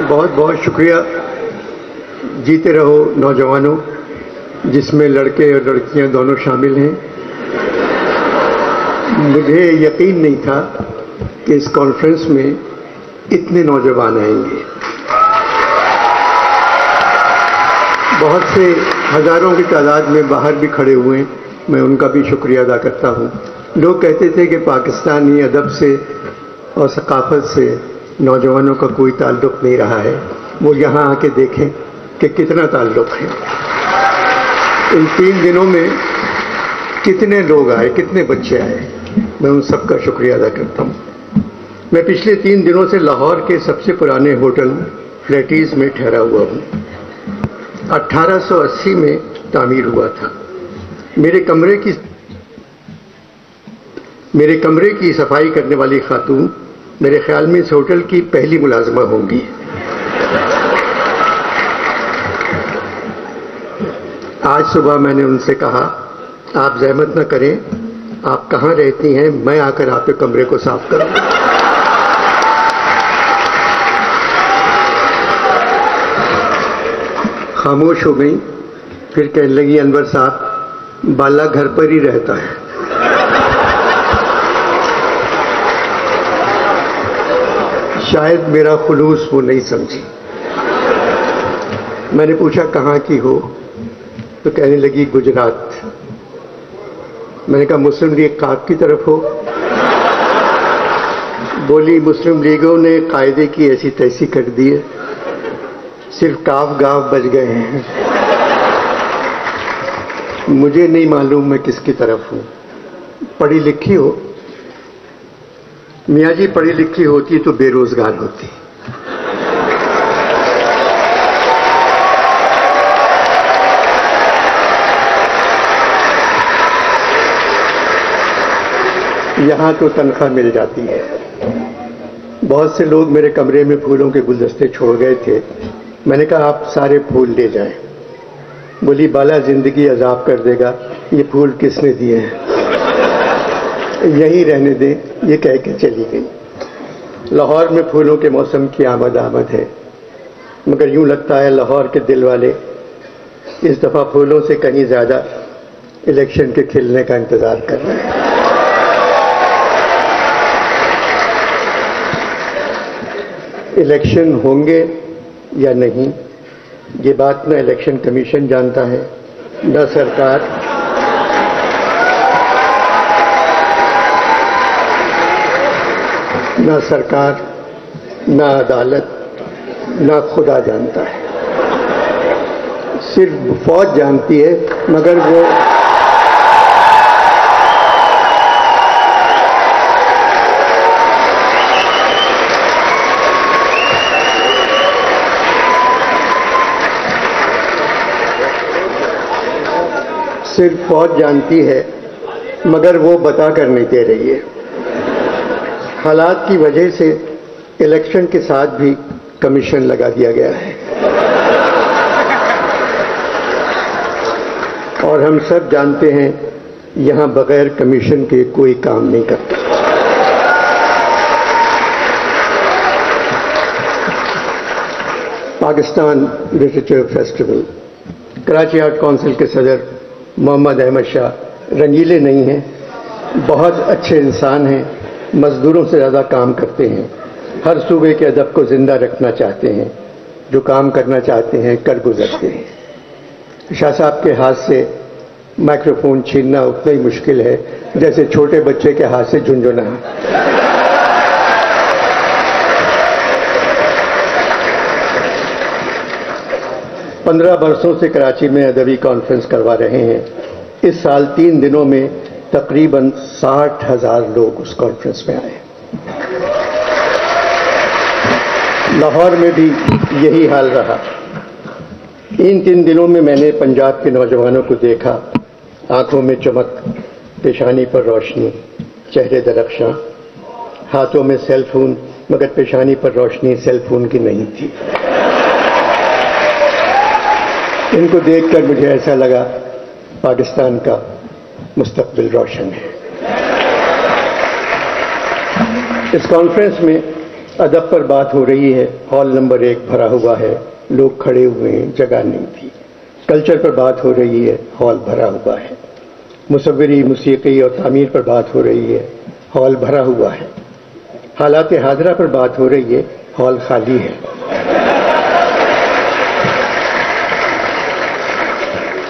بہت بہت شکریہ. جیتے رہو نوجوانوں، جس میں لڑکے اور لڑکیاں دونوں شامل ہیں. مجھے یقین نہیں تھا کہ اس کانفرنس میں اتنے نوجوان آئیں گے. بہت سے ہزاروں کی تعداد میں باہر بھی کھڑے ہوئے ہیں، میں ان کا بھی شکریہ ادا کرتا ہوں. لوگ کہتے تھے کہ پاکستانی ادب سے اور ثقافت سے نوجوانوں کا کوئی تعلق نہیں رہا ہے. وہ یہاں آ کے دیکھیں کہ کتنا تعلق ہے. ان 3 دنوں میں کتنے لوگ آئے، کتنے بچے آئے. میں ان سب کا شکریہ ادا کرتا ہوں. میں پچھلے 3 دنوں سے لاہور کے سب سے پرانے ہوٹل فلیٹیز میں ٹھہرا ہوا ہوں. 1880 میں تعمیر ہوا تھا. میرے کمرے کی صفائی کرنے والی خاتون میرے خیال میں اس ہوٹل کی پہلی ملازمہ ہوں گی. آج صبح میں نے ان سے کہا آپ زحمت نہ کریں، آپ کہاں رہتی ہیں، میں آ کر آپ کے کمرے کو صاف کروں. خاموش ہو گئی. پھر کہنے لگی انور صاحب بالا گھر پر ہی رہتا ہے. شاید میرا خلوص وہ نہیں سمجھی. میں نے پوچھا کہاں کی ہو، تو کہنے لگی گجرات. میں نے کہا مسلم لیگ کاف کی طرف ہو؟ بولی مسلم لیگوں نے قاعدے کی ایسی تیسی کر دی ہے، صرف کاف گاف بچ گئے ہیں. مجھے نہیں معلوم میں کس کی طرف ہوں. پڑھی لکھی ہو؟ میاں جی پڑھی لکھی ہوتی تو بے روزگار ہوتی. یہاں تو تنخواہ مل جاتی ہے. بہت سے لوگ میرے کمرے میں پھولوں کے گلدستے چھوڑ گئے تھے. میں نے کہا آپ سارے پھول لے جائیں. بولی بالا زندگی عذاب کر دے گا، یہ پھول کس نے دیے ہیں، یہی رہنے دیں. یہ کہہ کے چلی گئی. لاہور میں پھولوں کے موسم کی آمد ہے، مگر یوں لگتا ہے لاہور کے دل والے اس دفعہ پھولوں سے کہیں زیادہ الیکشن کے کھلنے کا انتظار کر رہے ہیں. الیکشن ہوں گے یا نہیں، یہ بات نہ الیکشن کمیشن جانتا ہے، نہ سرکار. نہ عدالت، نہ خدا جانتا ہے. صرف فوج جانتی ہے، مگر وہ بتا کر نہیں دے رہی ہے. حالات کی وجہ سے الیکشن کے ساتھ بھی کمیشن لگا دیا گیا ہے، اور ہم سب جانتے ہیں یہاں بغیر کمیشن کے کوئی کام نہیں کرتا. Pakistan literature festival. Karachi art council کے صدر محمد احمد شاہ رنگیلے نہیں ہیں، بہت اچھے انسان ہیں، مزدوروں سے زیادہ کام کرتے ہیں، ہر صوبے کے ادب کو زندہ رکھنا چاہتے ہیں، جو کام کرنا چاہتے ہیں کر گزرتے ہیں. شاہ صاحب کے ہاتھ سے مائکروفون چھیننا اتنا ہی مشکل ہے جیسے چھوٹے بچے کے ہاتھ سے جھنجھنا. 15 برسوں سے کراچی میں ادبی کانفرنس کروا رہے ہیں. اس سال 3 دنوں میں تقریباً 60,000 لوگ اس کانفرنس میں آئے. لاہور میں بھی یہی حال رہا. ان 3 دنوں میں میں نے پنجاب کے نوجوانوں کو دیکھا، آنکھوں میں چمک، پیشانی پر روشنی، چہرے درخشاں، ہاتھوں میں سیل فون، مگر پیشانی پر روشنی سیل فون کی نہیں تھی. ان کو دیکھ کر مجھے ایسا لگا پاکستان کا مستقبل روشن ہے. اس کانفرنس میں ادب پر بات ہو رہی ہے، ہال نمبر 1 بھرا ہوا ہے، لوگ کھڑے ہوئے ہیں، جگہ نہیں تھی۔ کلچر پر بات ہو رہی ہے، ہال بھرا ہوا ہے۔ مصوری، موسیقی اور تعمیر پر بات ہو رہی ہے، ہال بھرا ہوا ہے۔ حالات حاضرہ پر بات ہو رہی ہے، ہال خالی ہے۔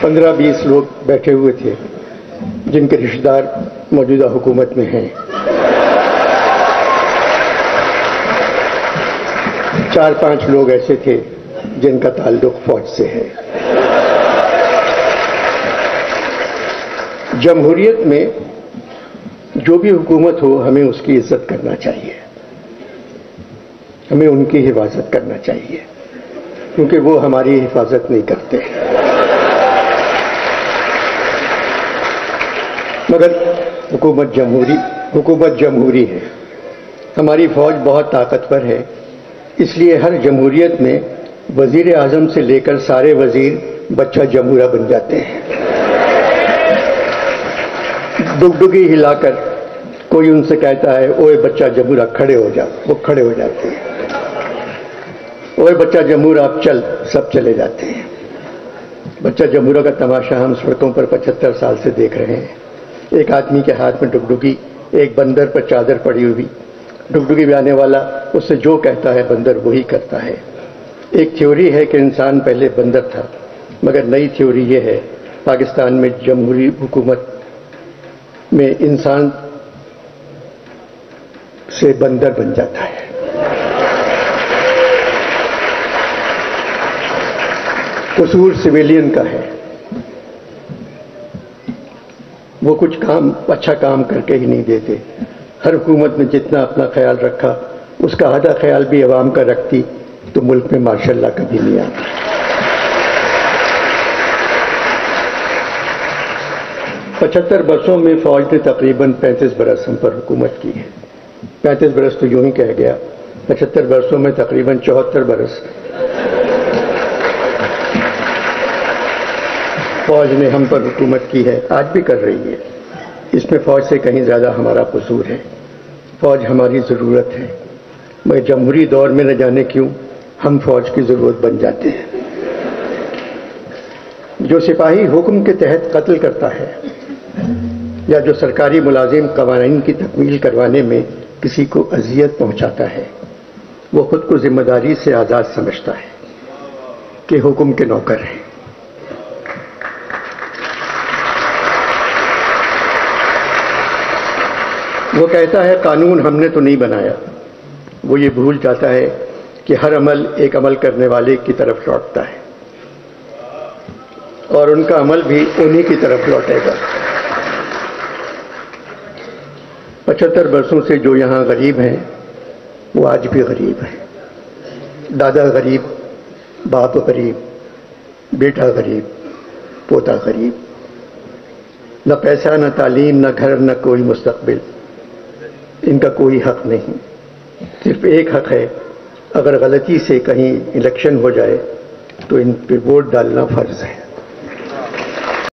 15-20 لوگ بیٹھے ہوئے تھے جن کے رشتہ دار موجودہ حکومت میں ہیں۔ 4-5 لوگ ایسے تھے جن کا تعلق فوج سے ہے۔ جمہوریت میں جو بھی حکومت ہو، ہمیں اس کی عزت کرنا چاہیے، ہمیں ان کی حفاظت کرنا چاہیے، کیونکہ وہ ہماری حفاظت نہیں کرتے۔ مگر حکومت جمہوری ہے، ہماری فوج بہت طاقتور ہے، اس لیے ہر جمہوریت میں وزیر اعظم سے لے کر سارے وزیر بچہ جمہورہ بن جاتے ہیں۔ ڈگڈگی ہلا کر کوئی ان سے کہتا ہے اوے بچہ جمہورہ کھڑے ہو جا، وہ کھڑے ہو جاتے ہیں۔ اوے بچہ جمہورہ اب چل، سب چلے جاتے ہیں۔ بچہ جمہورہ کا تماشا ہم سڑکوں پر 75 سال سے دیکھ رہے ہیں۔ ایک آدمی کے ہاتھ میں ڈگڈگی، ایک بندر پر چادر پڑی ہوئی، ڈگڈگی میں آنے والا اس سے جو کہتا ہے بندر وہی کرتا ہے۔ ایک تھیوری ہے کہ انسان پہلے بندر تھا، مگر نئی تھیوری یہ ہے پاکستان میں جمہوری حکومت میں انسان سے بندر بن جاتا ہے۔ قصور سویلین کا ہے، وہ کچھ اچھا کام کر کے ہی نہیں دیتے۔ ہر حکومت نے جتنا اپنا خیال رکھا، اس کا آدھا خیال بھی عوام کا رکھتی تو ملک میں ماشاء اللہ کبھی نہیں آتا۔ 75 برسوں میں فوج نے تقریباً 35 برس ہم پر حکومت کی ہے۔ 35 برس تو یوں ہی کہہ گیا، 75 برسوں میں تقریباً 74 برس فوج نے ہم پر حکومت کی ہے، آج بھی کر رہی ہے۔ اس میں فوج سے کہیں زیادہ ہمارا قصور ہے۔ فوج ہماری ضرورت ہے، مگر جمہوری دور میں نہ جانے کیوں ہم فوج کی ضرورت بن جاتے ہیں۔ جو سپاہی حکم کے تحت قتل کرتا ہے یا جو سرکاری ملازم قوانین کی تکمیل کروانے میں کسی کو اذیت پہنچاتا ہے، وہ خود کو ذمہ داری سے آزاد سمجھتا ہے کہ حکم کے نوکر ہیں۔ وہ کہتا ہے قانون ہم نے تو نہیں بنایا، وہ یہ بھول جاتا ہے کہ ہر عمل ایک عمل کرنے والے کی طرف لوٹتا ہے اور ان کا عمل بھی انہی کی طرف لوٹے گا۔ 75 برسوں سے جو یہاں غریب ہیں وہ آج بھی غریب ہیں۔ دادا غریب، باپ غریب، بیٹا غریب، پوتا غریب، نہ پیسہ، نہ تعلیم، نہ گھر، نہ کوئی مستقبل، ان کا کوئی حق نہیں۔ صرف ایک حق ہے، اگر غلطی سے کہیں الیکشن ہو جائے تو ان پہ ووٹ ڈالنا فرض ہے۔